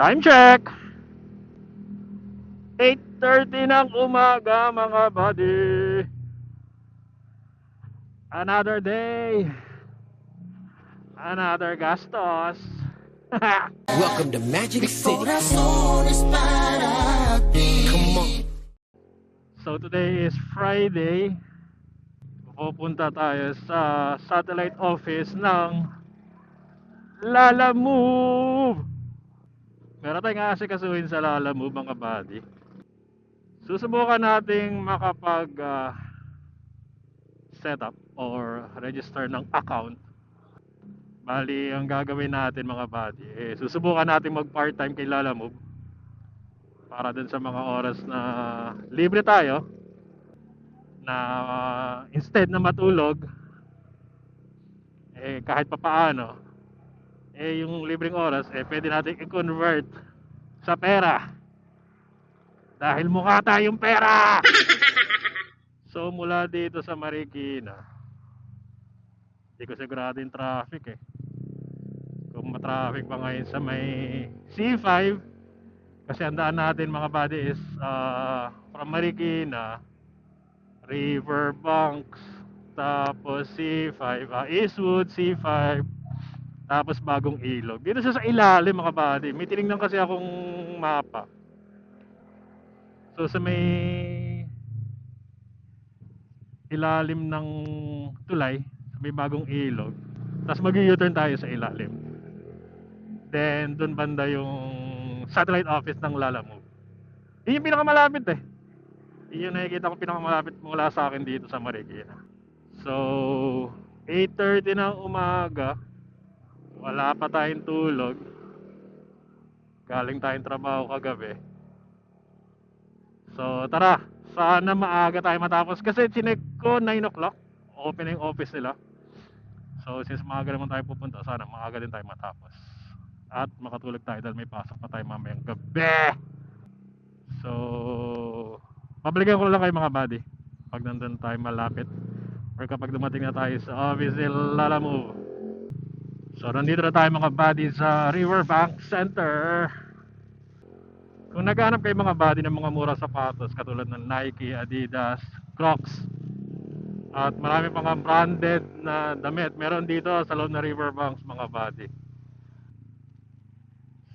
Time check! 8:30 ng umaga mga buddy. Another day. Another gastos. Welcome to Magic City. Come on. So today is Friday. Pupunta tayo sa satellite office ng Lalamove. Meron tayong asikasuhin sa Lalamove mga buddy. Susubukan nating makapag setup or register ng account. Bali, ang gagawin natin mga buddy, susubukan natin mag part-time kay Lalamove para dun sa mga oras na libre tayo na instead na matulog, kahit papaano, yung libreng oras, pwede natin i-convert sa pera. Dahil mukha tayong pera! So, mula dito sa Marikina, hindi ko sigurado yung traffic kung matraffic pa ngayon sa may C5 kasi ang daan natin mga buddy is from Marikina, Riverbanks, tapos C5, Eastwood, C5, tapos Bagong Ilog. Dito sa ilalim mga buddy, may tinignan kasi akong mapa. So sa may ilalim ng tulay, sa may Bagong Ilog, tapos mag-u-turn tayo sa ilalim. Then doon banda yung satellite office ng Lalamove. Yun yung pinakamalapit Yun yung nakikita ko pinakamalapit mula sa akin dito sa Marikina. So 8:30 ng umaga, wala pa tayong tulog. Galing tayong trabaho kagabi. So tara, sana maaga tayo matapos kasi chinek ko 9 o'clock open yung office nila. So since maaga naman tayo pupunta, sana maaga din tayo matapos at makatulog tayo dahil may pasok pa tayo mamayang gabi. So babalikan ko lang kayo mga buddy pag nandun tayo malapit or kapag dumating na tayo sa office ni Lalamove. So nandito na tayo mga buddy sa Riverbank Center. Kung naghahanap kayo mga buddy ng mga murang sapatos katulad ng Nike, Adidas, Crocs at marami pang branded na damit, meron dito sa loob na Riverbanks mga buddy.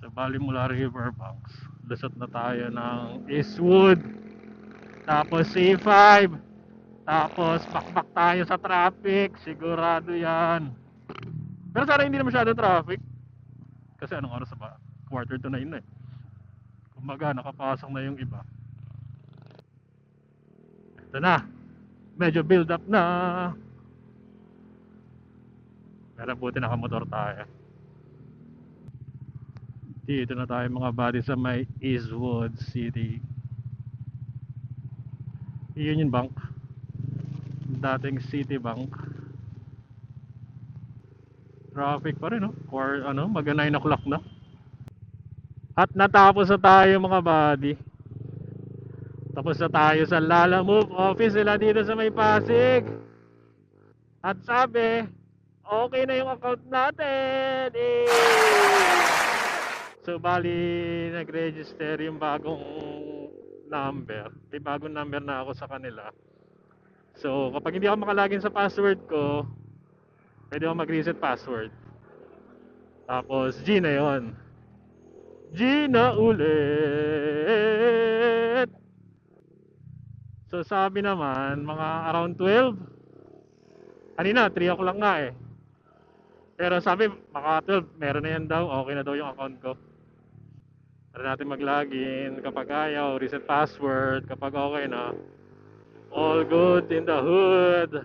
So bali mula Riverbanks, lusot na tayo ng Eastwood, tapos C5, tapos bakbak tayo sa traffic, sigurado yan. Pero sana hindi na masyado traffic kasi anong oras ba? 8:45 na Kumaga nakapasok na yung iba. Ito na, medyo build up na. Pero buti nakamotor tayo. Dito na tayo mga buddy sa may Eastwood City Union Bank, dating Citibank. Traffic pa rin or mag 9 o'clock na. At natapos na tayo mga buddy. Tapos na tayo sa Lalamove office nila dito sa may Pasig. At sabi, okay na yung account natin. So bali nag-register yung bagong number. May bagong number na ako sa kanila. So kapag hindi ako makalagin sa password ko, pwede ako mag-reset password. Tapos G na yon. G na ulit. So sabi naman mga around 12. Kanina 3 o'clock nga Pero sabi maka 12 meron na yan daw. Okay na daw yung account ko. Tara natin mag-login. Kapag ayaw, reset password. Kapag okay na, all good in the hood.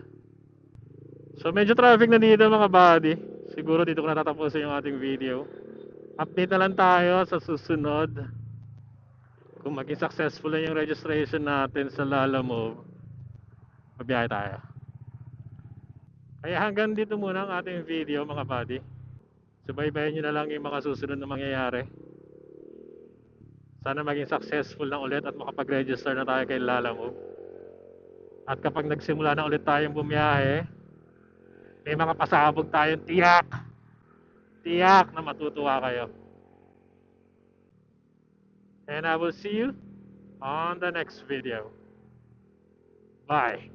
So medyo traffic na dito mga buddy. Siguro dito ko natatapusin yung ating video. Update na lang tayo sa susunod kung maging successful na yung registration natin sa Lalamove. Mabiyahe tayo. Kaya hanggang dito muna ang ating video mga buddy. Subaybayan nyo na lang yung mga susunod na mangyayari. Sana maging successful na ulit at makapag-register na tayo kay Lalamove. At kapag nagsimula na ulit tayong bumiyahe, may mga pasabog tayong tiyak. Tiyak na matutuwa kayo. And I will see you on the next video. Bye.